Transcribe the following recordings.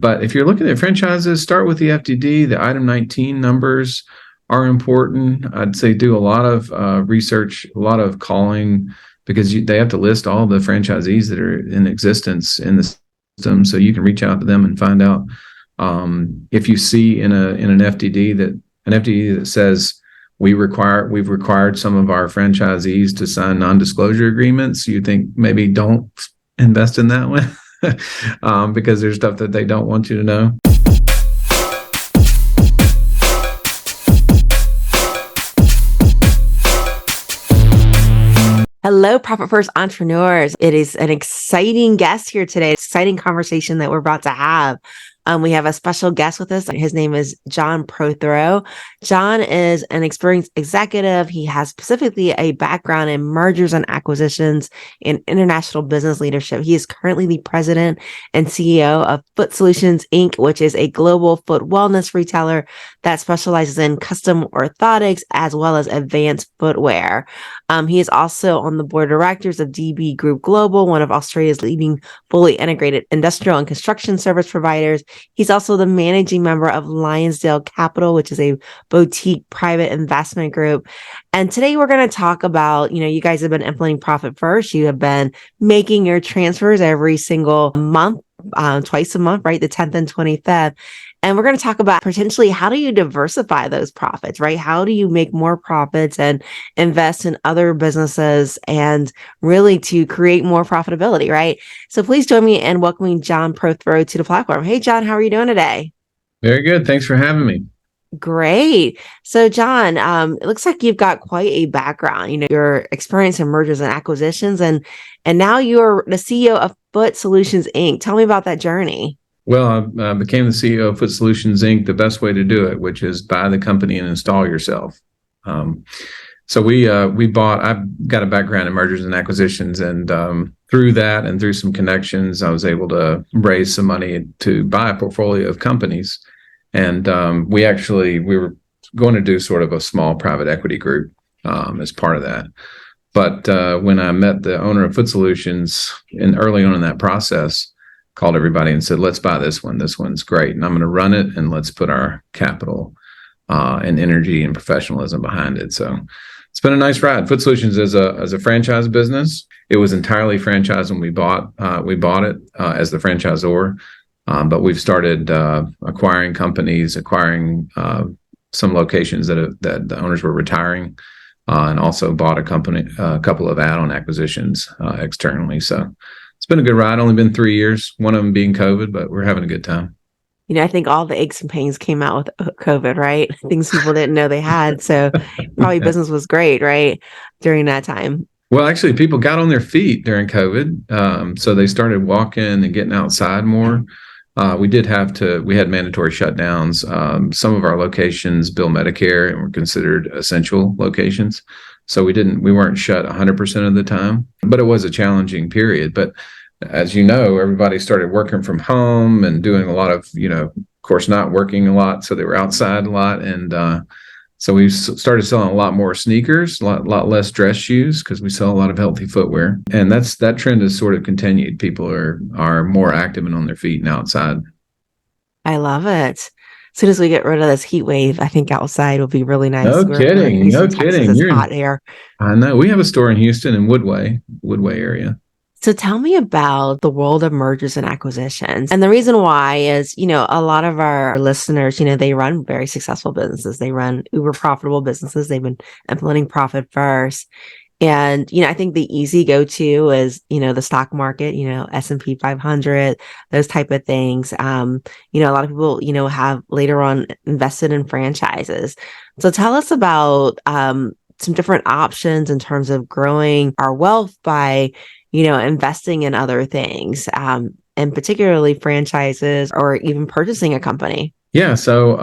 But if you're looking at franchises, start with the FDD. The item 19 numbers are important. I'd say do a lot of research, a lot of calling, because they have to list all the franchisees that are in existence in the system. So you can reach out to them and find out if you see in an FDD that says we've required some of our franchisees to sign non-disclosure agreements. You think maybe don't invest in that one because there's stuff that they don't want you to know. Hello, Profit First entrepreneurs. It is an exciting guest here today. Exciting conversation that we're about to have. We have a special guest with us. His name is John Prothro. John is an experienced executive. He has specifically a background in mergers and acquisitions and international business leadership. He is currently the president and CEO of Foot Solutions, Inc., which is a global foot wellness retailer that specializes in custom orthotics as well as advanced footwear. He is also on the board of directors of DB Group Global, one of Australia's leading fully integrated industrial and construction service providers. He's also the managing member of Lionsdale Capital, which is a boutique private investment group. And today we're going to talk about, you guys have been implementing Profit First. You have been making your transfers every single month, twice a month, right? The 10th and 25th. And we're going to talk about potentially how do you diversify those profits, right? How do you make more profits and invest in other businesses and really to create more profitability, right? So please join me in welcoming John Prothro to the platform. Hey, John, how are you doing today? Very good. Thanks for having me. Great. So, John, it looks like you've got quite a background, your experience in mergers and acquisitions, and now you're the CEO of Foot Solutions, Inc. Tell me about that journey. Well, I became the CEO of Foot Solutions, Inc. the best way to do it, which is buy the company and install yourself. So we bought. I've got a background in mergers and acquisitions, and through that and through some connections, I was able to raise some money to buy a portfolio of companies. And we were going to do sort of a small private equity group as part of that. But when I met the owner of Foot Solutions early on in that process, called everybody and said, let's buy this one. This one's great. And I'm going to run it, and let's put our capital and energy and professionalism behind it. So it's been a nice ride. Foot Solutions is a franchise business. It was entirely franchised when we bought it as the franchisor. But we've started acquiring companies, acquiring some locations that the owners were retiring, and also bought a couple of add-on acquisitions externally. So it's been a good ride. Only been 3 years, one of them being COVID, but we're having a good time. I think all the aches and pains came out with COVID, right? Things people didn't know they had. So probably business was great, right? During that time. Well, actually, people got on their feet during COVID. So they started walking and getting outside more. We had mandatory shutdowns. Some of our locations bill Medicare and were considered essential locations. So we weren't shut 100% of the time, but it was a challenging period. But as you know, everybody started working from home and doing a lot of, of course, not working a lot. So they were outside a lot. And so we started selling a lot more sneakers, a lot less dress shoes, because we sell a lot of healthy footwear. And that trend has sort of continued. People are more active and on their feet and outside. I love it. As soon as we get rid of this heat wave, I think outside will be really nice. No kidding. It's hot air. I know. We have a store in Houston in Woodway area. So tell me about the world of mergers and acquisitions. And the reason why is, a lot of our listeners, they run very successful businesses. They run uber profitable businesses. They've been implementing Profit First. And, I think the easy go-to is, the stock market, S&P 500, those type of things. A lot of people, have later on invested in franchises. So tell us about some different options in terms of growing our wealth by, investing in other things, and particularly franchises or even purchasing a company. Yeah. So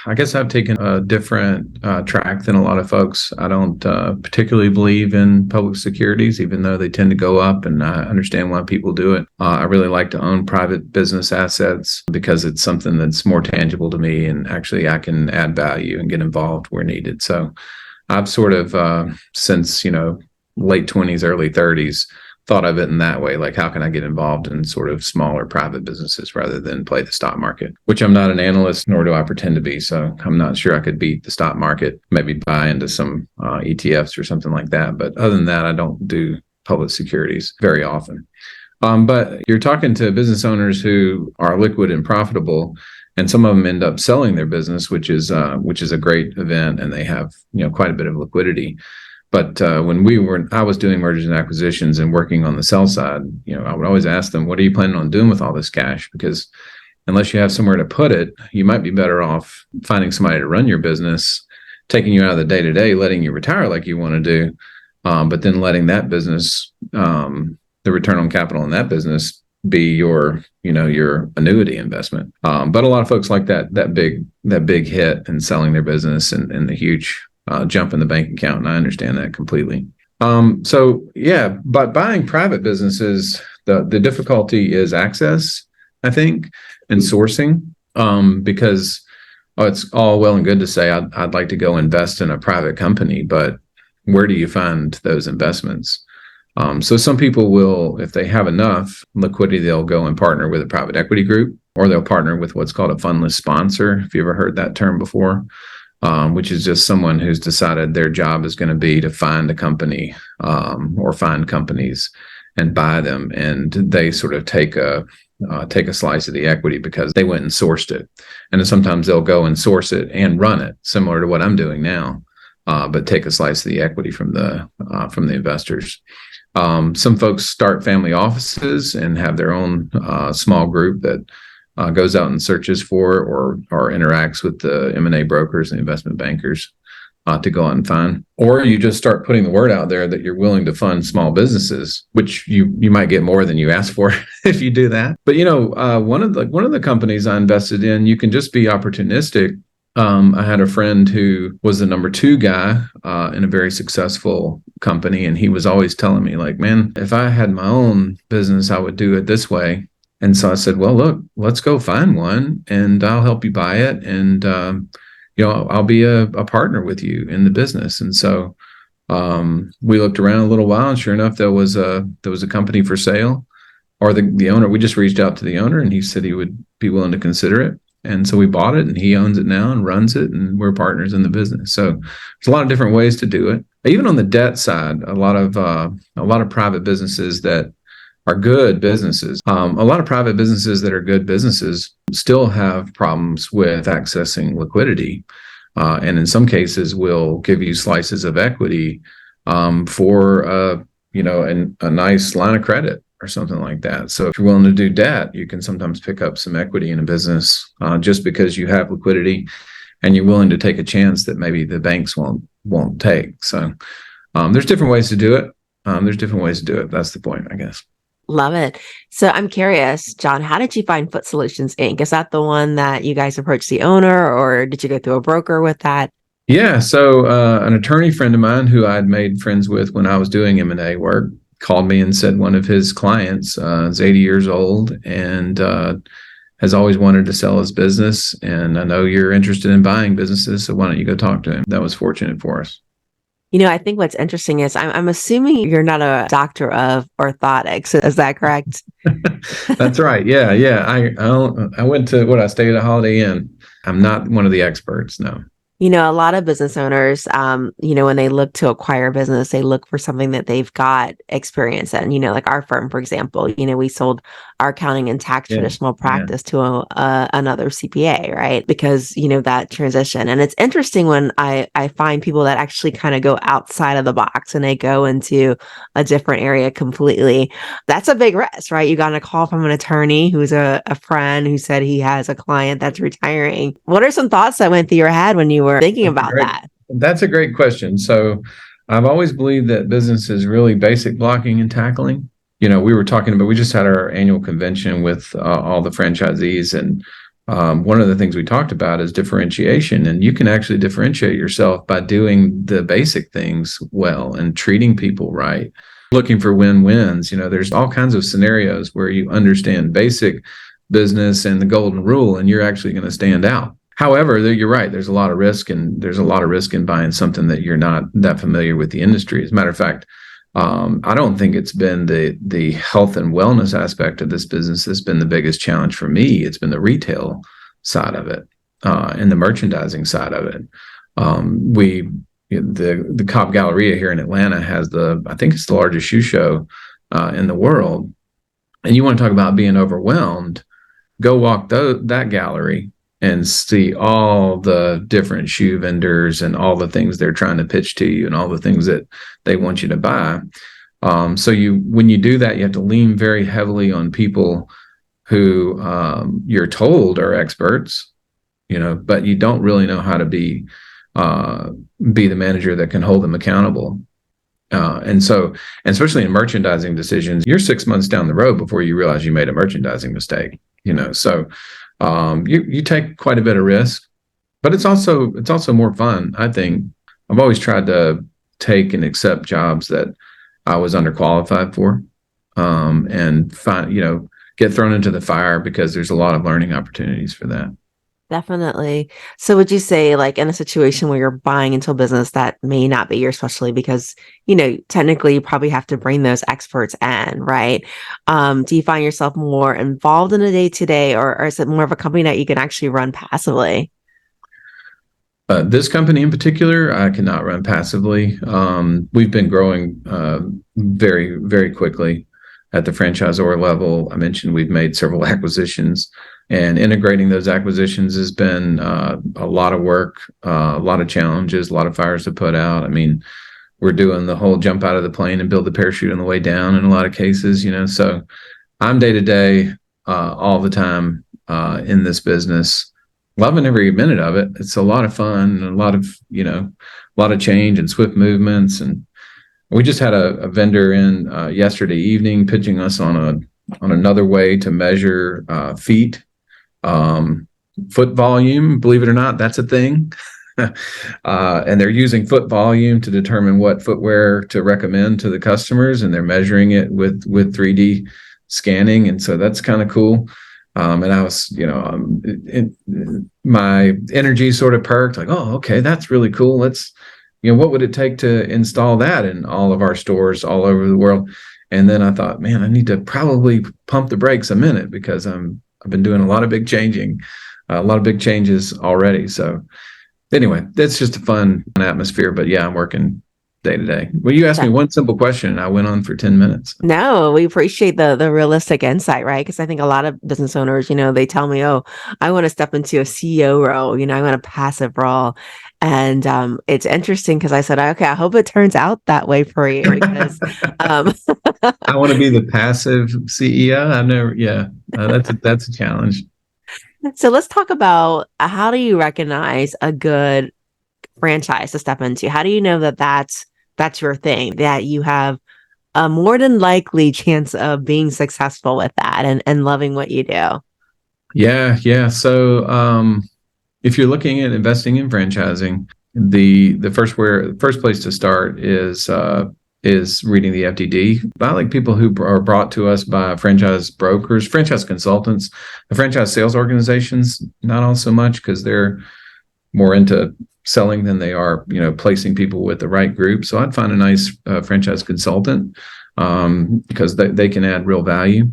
I guess I've taken a different track than a lot of folks. I don't particularly believe in public securities, even though they tend to go up, and I understand why people do it. I really like to own private business assets because it's something that's more tangible to me, and actually I can add value and get involved where needed. So I've sort of, since, late 20s, early 30s, thought of it in that way. Like, how can I get involved in sort of smaller private businesses rather than play the stock market, which I'm not an analyst, nor do I pretend to be. So I'm not sure I could beat the stock market, maybe buy into some ETFs or something like that. But other than that, I don't do public securities very often. But you're talking to business owners who are liquid and profitable, and some of them end up selling their business, which is a great event, and they have quite a bit of liquidity. But when I was doing mergers and acquisitions and working on the sell side, I would always ask them, "What are you planning on doing with all this cash?" Because unless you have somewhere to put it, you might be better off finding somebody to run your business, taking you out of the day to day, letting you retire like you want to do, but then letting that business, the return on capital in that business, be your annuity investment. But a lot of folks like that big hit in selling their business and the huge jump in the bank account, and I understand that completely. So yeah, but buying private businesses, the difficulty is access, I think, and sourcing, because it's all well and good to say I'd like to go invest in a private company, but where do you find those investments? So some people will, if they have enough liquidity, they'll go and partner with a private equity group, or they'll partner with what's called a fundless sponsor, if you ever heard that term before, which is just someone who's decided their job is going to be to find a company or find companies and buy them. And they sort of take a slice of the equity because they went and sourced it. And then sometimes they'll go and source it and run it, similar to what I'm doing now, but take a slice of the equity from the investors. Some folks start family offices and have their own small group that goes out and searches for or interacts with the M&A brokers and investment bankers to go out and find. Or you just start putting the word out there that you're willing to fund small businesses, which you might get more than you ask for if you do that. But one of the companies I invested in, you can just be opportunistic. I had a friend who was the number 2 guy in a very successful company, and he was always telling me, like, man, if I had my own business, I would do it this way. And so I said, well, look, let's go find one, and I'll help you buy it, and I'll be a partner with you in the business. And so we looked around a little while, and sure enough, there was a company for sale, or the owner. We just reached out to the owner, and he said he would be willing to consider it. And so we bought it, and he owns it now and runs it, and we're partners in the business. So there's a lot of different ways to do it. Even on the debt side, a lot of private businesses that are good businesses, a lot of private businesses that are good businesses still have problems with accessing liquidity, and in some cases will give you slices of equity for a nice line of credit or something like that. So if you're willing to do debt, you can sometimes pick up some equity in a business just because you have liquidity and you're willing to take a chance that maybe the banks won't take. So there's different ways to do it. That's the point, I guess. Love it. So I'm curious, John, how did you find Foot Solutions Inc? Is that the one that you guys approached the owner, or did you go through a broker with that? Yeah. So an attorney friend of mine who I'd made friends with when I was doing M&A work called me and said one of his clients is 80 years old and has always wanted to sell his business. And I know you're interested in buying businesses, so why don't you go talk to him? That was fortunate for us. I think what's interesting is I'm assuming you're not a doctor of orthotics. Is that correct? That's right. Yeah. I went to I stayed at a Holiday Inn. I'm not one of the experts. No. A lot of business owners, when they look to acquire a business, they look for something that they've got experience in. Like our firm, for example, we sold our accounting and tax traditional practice to another CPA, right? Because, that transition. And it's interesting when I find people that actually kind of go outside of the box and they go into a different area completely. That's a big risk, right? You got a call from an attorney who's a friend who said he has a client that's retiring. What are some thoughts that went through your head when you were thinking about that? That's a great question. So I've always believed that business is really basic blocking and tackling. We just had our annual convention with all the franchisees, and one of the things we talked about is differentiation. And you can actually differentiate yourself by doing the basic things well and treating people right, looking for win-wins. There's all kinds of scenarios where you understand basic business and the golden rule, and you're actually going to stand out. However, you're right. There's a lot of risk, and there's a lot of risk in buying something that you're not that familiar with the industry. As a matter of fact, I don't think it's been the health and wellness aspect of this business that's been the biggest challenge for me. It's been the retail side of it, and the merchandising side of it. We the Cobb Galleria here in Atlanta has I think it's the largest shoe show in the world. And you want to talk about being overwhelmed, go walk that gallery and see all the different shoe vendors and all the things they're trying to pitch to you and all the things that they want you to buy. So when you do that, you have to lean very heavily on people who you're told are experts, but you don't really know how to be the manager that can hold them accountable. And especially in merchandising decisions, you're 6 months down the road before you realize you made a merchandising mistake, so you take quite a bit of risk, but it's also more fun. I think I've always tried to take and accept jobs that I was underqualified for, and get thrown into the fire, because there's a lot of learning opportunities for that. Definitely. So would you say, like, in a situation where you're buying into a business that may not be your specialty, because, technically you probably have to bring those experts in, right? Do you find yourself more involved in the day-to-day, or is it more of a company that you can actually run passively? This company in particular, I cannot run passively. We've been growing very, very quickly at the franchisor level. I mentioned we've made several acquisitions, and integrating those acquisitions has been a lot of work, a lot of challenges, a lot of fires to put out. I mean, we're doing the whole jump out of the plane and build the parachute on the way down in a lot of cases, So I'm day to day all the time in this business, loving every minute of it. It's a lot of fun and a lot of change and swift movements. And we just had a vendor in yesterday evening pitching us on another way to measure feet. Foot volume, believe it or not, that's a thing. And they're using foot volume to determine what footwear to recommend to the customers, and they're measuring it with 3D scanning. And so that's kind of cool. And I was, my energy sort of perked, like, oh, okay, that's really cool. Let's, what would it take to install that in all of our stores all over the world? And then I thought, man, I need to probably pump the brakes a minute, because I've been doing a lot of big changes already. So anyway, that's just a fun atmosphere. But yeah, I'm working day to day. Well, you asked me one simple question and I went on for 10 minutes. No, we appreciate the realistic insight, right? Because I think a lot of business owners, they tell me, oh, I want to step into a CEO role, I want a passive role. And it's interesting because I said, okay, I hope it turns out that way for you, because I want to be the passive CEO. I've never, that's a challenge. So let's talk about, how do you recognize a good franchise to step into? How do you know that that's your thing, that you have a more than likely chance of being successful with that and loving what you do? Yeah. So if you're looking at investing in franchising, the first place to start is reading the FDD. I like people who are brought to us by franchise brokers, franchise consultants, the franchise sales organizations, not all so much, because they're more into selling than they are, placing people with the right group. So I'd find a nice franchise consultant, because they can add real value.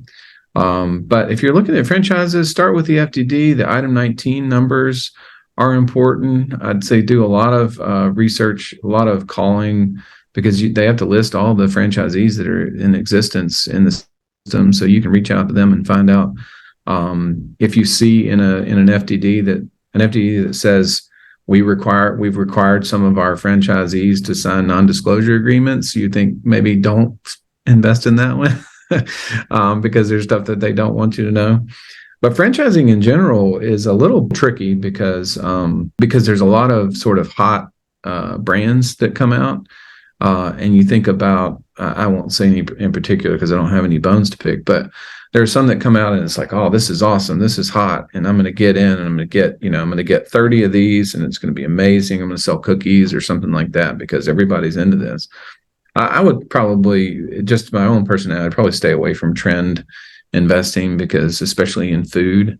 But if you're looking at franchises, start with the FDD. The item 19 numbers are important. I'd say do a lot of research, a lot of calling, because they have to list all the franchisees that are in existence in the system, so you can reach out to them and find out if you see in an FDD that says we've required some of our franchisees to sign non-disclosure agreements. You think maybe don't invest in that one because there's stuff that they don't want you to know. But franchising in general is a little tricky because there's a lot of sort of hot brands that come out. And you think about, I won't say any in particular because I don't have any bones to pick, but there are some that come out and it's like, oh, this is awesome. This is hot. And I'm going to get in and I'm going to get 30 of these and it's going to be amazing. I'm going to sell cookies or something like that because everybody's into this. I would probably, just my own personality, I'd probably stay away from trend investing, because especially in food,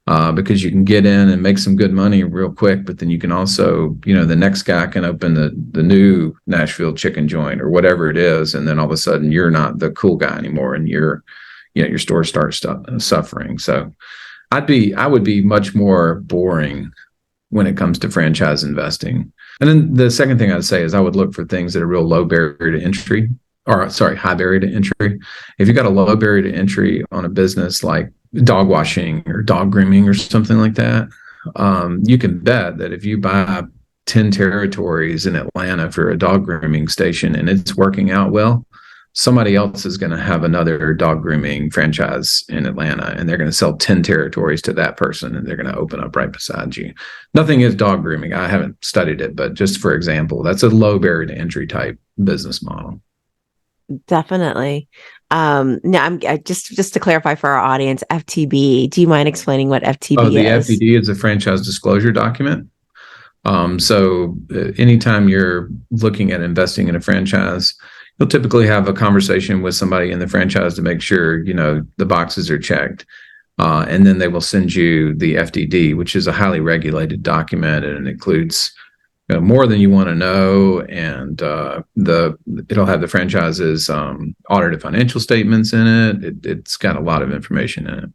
because you can get in and make some good money real quick, but then you can also, the next guy can open the new Nashville chicken joint or whatever it is, and then all of a sudden you're not the cool guy anymore, and your store starts suffering. So I would be much more boring when it comes to franchise investing. And then the second thing I'd say is I would look for things that are real low barrier to entry, or sorry, high barrier to entry. If you've got a low barrier to entry on a business like dog washing or dog grooming or something like that, you can bet that if you buy 10 territories in Atlanta for a dog grooming station and it's working out well, somebody else is going to have another dog grooming franchise in Atlanta, and they're going to sell 10 territories to that person, and they're going to open up right beside you. Nothing is dog grooming. I haven't studied it, but just for example, that's a low barrier to entry type business model. Definitely. Now I just to clarify for our audience, FTB, do you mind explaining what FTB The is? FDD is a franchise disclosure document. So anytime you're looking at investing in a franchise, you'll typically have a conversation with somebody in the franchise to make sure, the boxes are checked. And then they will send you the FDD, which is a highly regulated document, and it includes more than you want to know. And it'll have the franchise's audited financial statements in it. It's got a lot of information in it.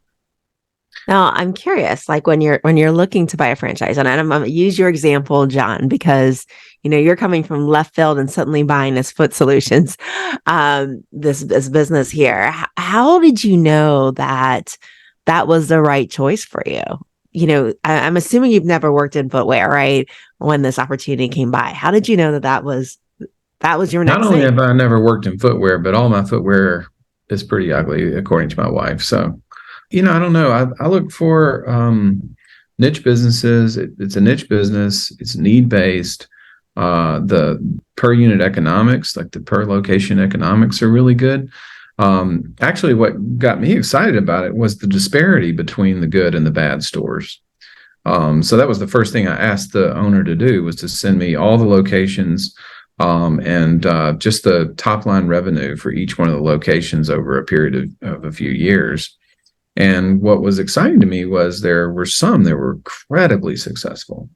Now, I'm curious, like when you're looking to buy a franchise, and I'm going to use your example, John, because you're coming from left field and suddenly buying this Foot Solutions, this business here. How did you know that was the right choice for you? I'm assuming you've never worked in footwear, right? When this opportunity came by, how did you know that was your next Not only thing? have I never worked in footwear, but all my footwear is pretty ugly, according to my wife. So, I don't know. I look for niche businesses. It's a niche business. It's need-based. The per unit economics, like the per location economics, are really good. Actually, what got me excited about it was the disparity between the good and the bad stores. So that was the first thing I asked the owner to do, was to send me all the locations and just the top line revenue for each one of the locations over a period of a few years. And what was exciting to me was there were some that were incredibly successful.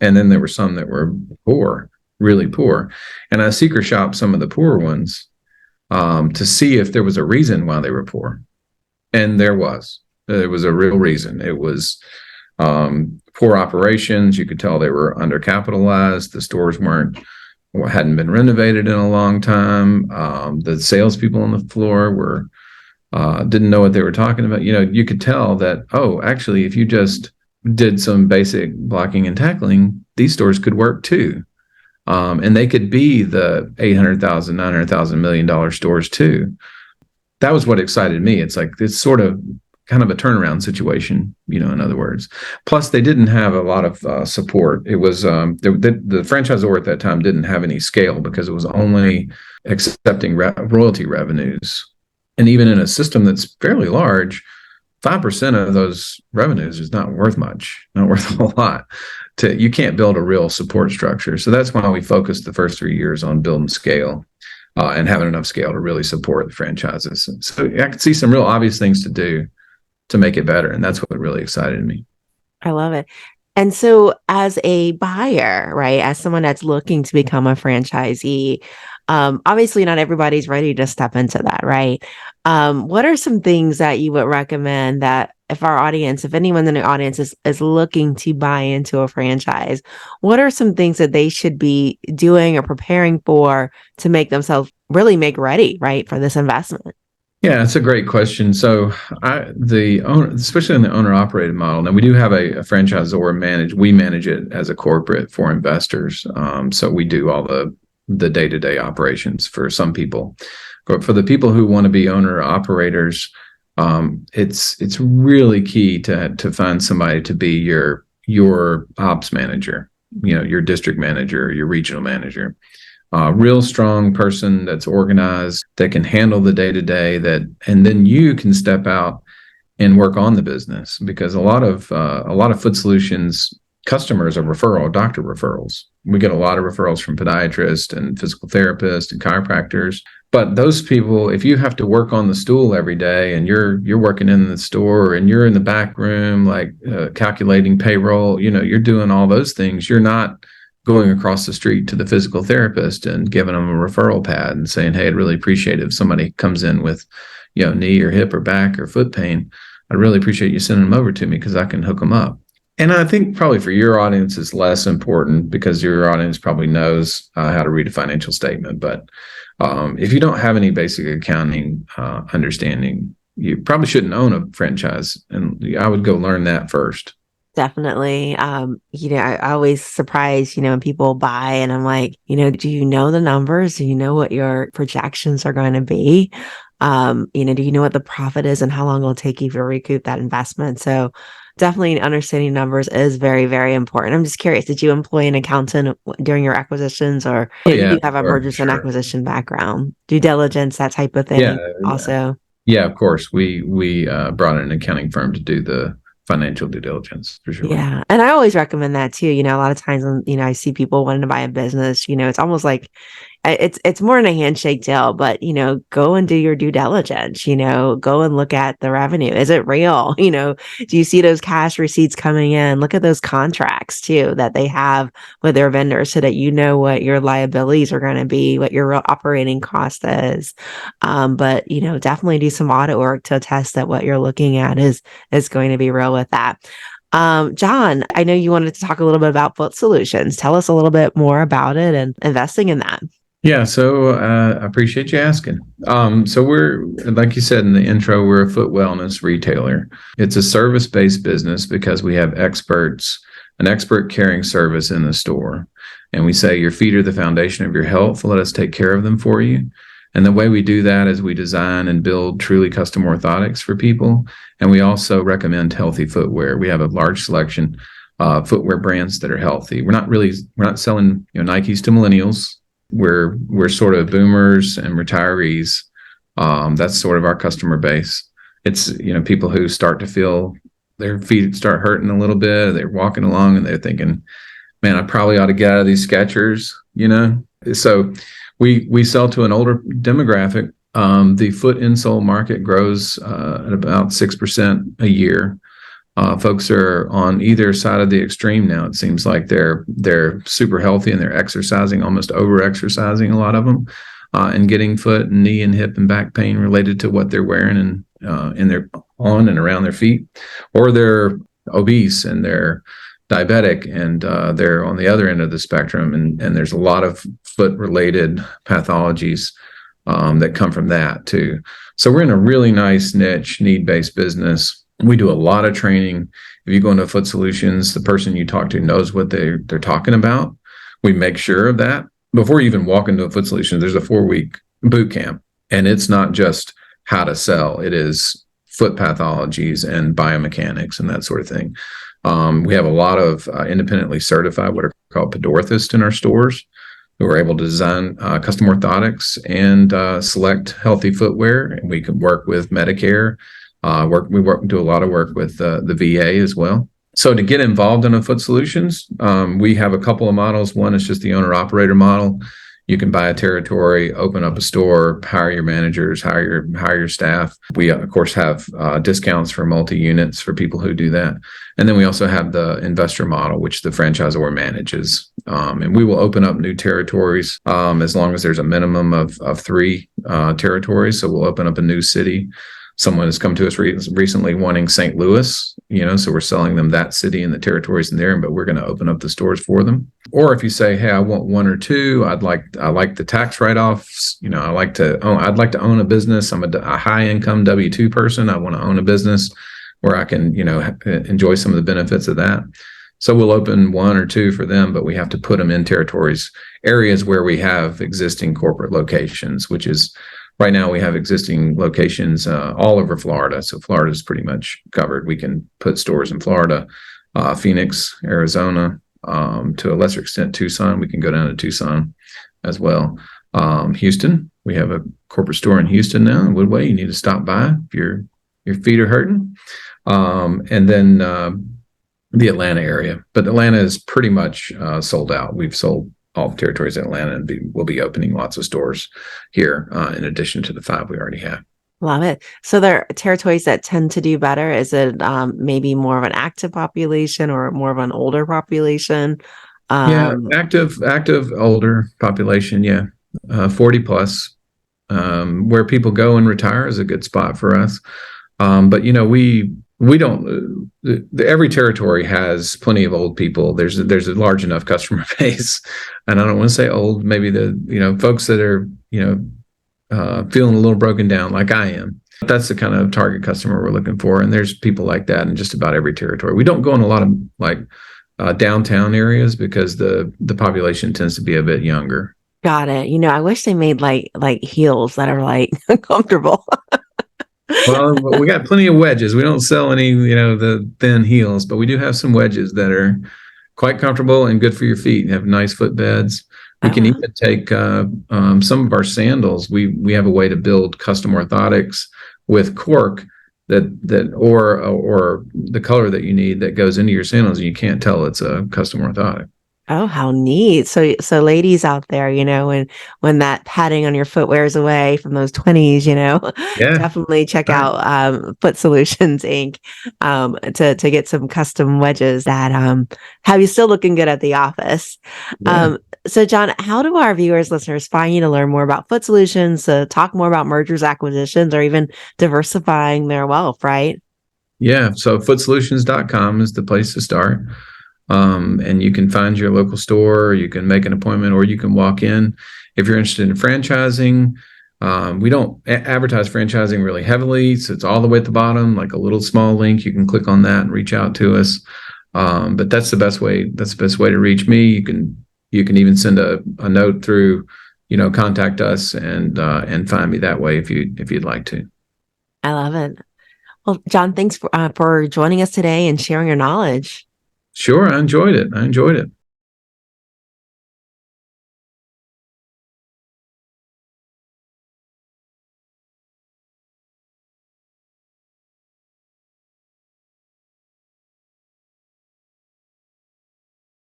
And then there were some that were poor, really poor. And I secret shopped some of the poor ones to see if there was a reason why they were poor. And there was a real reason. It was poor operations. You could tell they were undercapitalized. The stores hadn't been renovated in a long time. The salespeople on the floor didn't know what they were talking about. You could tell that, actually, if you just did some basic blocking and tackling, these stores could work too. And they could be the $800,000, $900,000, $1 million stores too. That was what excited me. It's like, it's sort of kind of a turnaround situation, in other words. Plus, they didn't have a lot of support. It was the franchisor at that time didn't have any scale because it was only accepting royalty revenues. And even in a system that's fairly large, 5% of those revenues is not worth much, not worth a whole lot. You can't build a real support structure. So that's why we focused the first 3 years on building scale and having enough scale to really support the franchises. So I could see some real obvious things to do to make it better. And that's what really excited me. I love it. And so as a buyer, right, as someone that's looking to become a franchisee, obviously not everybody's ready to step into that, right? What are some things that you would recommend that if anyone in the audience is looking to buy into a franchise, what are some things that they should be doing or preparing for to make themselves really make ready, right, for this investment? Yeah, it's a great question. So the owner, especially in the owner operated model, now we do have a franchisor we manage it as a corporate for investors. So we do all the day-to-day operations for some people. But for the people who want to be owner operators, it's really key to find somebody to be your ops manager, your district manager, your regional manager. Real strong person that's organized, that can handle the day-to-day, and then you can step out and work on the business, because a lot of Foot Solutions customers are doctor referrals. We get a lot of referrals from podiatrists and physical therapists and chiropractors. But those people, if you have to work on the stool every day and you're working in the store and you're in the back room, like calculating payroll, you're doing all those things. You're not going across the street to the physical therapist and giving them a referral pad and saying, hey, I'd really appreciate it if somebody comes in with, knee or hip or back or foot pain. I'd really appreciate you sending them over to me because I can hook them up. And I think probably for your audience, it's less important because your audience probably knows how to read a financial statement. But if you don't have any basic accounting understanding, you probably shouldn't own a franchise. And I would go learn that first. Definitely. I always surprise, when people buy and I'm like, do you know the numbers? Do you know what your projections are going to be? Do you know what the profit is and how long it'll take you to recoup that investment? So definitely understanding numbers is very, very important. I'm just curious, did you employ an accountant during your acquisitions or you do have a mergers and acquisition background, due diligence, that type of thing also? Yeah, of course. We brought in an accounting firm to do the financial due diligence for sure. Yeah. And I always recommend that too. A lot of times when, I see people wanting to buy a business, it's almost like it's more than a handshake deal, but, go and do your due diligence, go and look at the revenue. Is it real? Do you see those cash receipts coming in? Look at those contracts too, that they have with their vendors so that you know what your liabilities are going to be, what your real operating cost is. But, definitely do some audit work to attest that what you're looking at is going to be real with that. John, I know you wanted to talk a little bit about Foot Solutions. Tell us a little bit more about it and investing in that. Yeah, so I appreciate you asking. So we're, like you said in the intro, we're a foot wellness retailer. It's a service-based business because we have an expert caring service in the store. And we say your feet are the foundation of your health. Let us take care of them for you. And the way we do that is we design and build truly custom orthotics for people. And we also recommend healthy footwear. We have a large selection of footwear brands that are healthy. We're not selling Nikes to millennials. We're sort of boomers and retirees. That's sort of our customer base. It's people who start to feel their feet start hurting a little bit. They're walking along and they're thinking, man, I probably ought to get out of these Skechers. So we sell to an older demographic. The foot insole market grows at about 6% a year. Folks are on either side of the extreme now. It seems like they're super healthy and they're exercising, almost over-exercising, a lot of them, and getting foot and knee and hip and back pain related to what they're wearing and in their on and around their feet, or they're obese and they're diabetic and they're on the other end of the spectrum. And there's a lot of foot-related pathologies that come from that too. So we're in a really nice niche, need-based business. We do a lot of training. If you go into Foot Solutions, the person you talk to knows what they're talking about. We make sure of that. Before you even walk into a Foot Solutions, there's a 4-week boot camp. And it's not just how to sell. It is foot pathologies and biomechanics and that sort of thing. We have a lot of independently certified, what are called podorthists in our stores, who are able to design custom orthotics and select healthy footwear. And we can work with Medicare. We do a lot of work with the VA as well. So to get involved in a Foot Solutions, we have a couple of models. One is just the owner-operator model. You can buy a territory, open up a store, hire your managers, hire your staff. We, of course, have discounts for multi-units for people who do that. And then we also have the investor model, which the franchisor manages. And we will open up new territories as long as there's a minimum of 3 territories. So we'll open up a new city. Someone has come to us recently wanting St. Louis, so we're selling them that city and the territories in there, but we're going to open up the stores for them. Or if you say, hey, I want 1 or 2, I like the tax write-offs, I'd like to own a business. I'm a high income W-2 person. I want to own a business where I can, enjoy some of the benefits of that. So we'll open 1 or 2 for them, but we have to put them in areas where we have existing corporate locations, which is right now we have existing locations all over Florida. So Florida is pretty much covered. We can put stores in Florida, Phoenix, Arizona, to a lesser extent, Tucson. We can go down to Tucson as well. Houston, we have a corporate store in Houston now, in Woodway. You need to stop by if your feet are hurting. And then the Atlanta area, but Atlanta is pretty much sold out. We've sold all the territories in Atlanta, and we'll be opening lots of stores here in addition to the 5 we already have. Love it. So there are territories that tend to do better. Is it maybe more of an active population or more of an older population? Yeah, Um, active older population. Yeah, 40 plus. Where people go and retire is a good spot for us. But we don't. Every territory has plenty of old people. There's a large enough customer base, and I don't want to say old. Maybe the folks that are feeling a little broken down, like I am. That's the kind of target customer we're looking for, and there's people like that in just about every territory. We don't go in a lot of like downtown areas because the population tends to be a bit younger. Got it. I wish they made like heels that are like comfortable. Well, we got plenty of wedges. We don't sell any, the thin heels, but we do have some wedges that are quite comfortable and good for your feet and have nice footbeds. We can Oh, even take some of our sandals. We have a way to build custom orthotics with cork that or the color that you need that goes into your sandals, and you can't tell it's a custom orthotic. oh, how neat. So ladies out there, when that padding on your foot wears away from those 20s, Yeah, definitely check right. out Foot Solutions Inc. To get some custom wedges that have you still looking good at the office. Yeah. So John, how do our viewers, listeners find you to learn more about Foot Solutions, to talk more about mergers, acquisitions, or even diversifying their wealth, right? Yeah. So footsolutions.com is the place to start. And you can find your local store, you can make an appointment, or you can walk in. If you're interested in franchising, we don't advertise franchising really heavily. So it's all the way at the bottom, like a little small link. You can click on that and reach out to us. But that's the best way. That's the best way to reach me. You can even send a note through, contact us and find me that way if you'd like to. I love it. Well, John, thanks for joining us today and sharing your knowledge. Sure, I enjoyed it.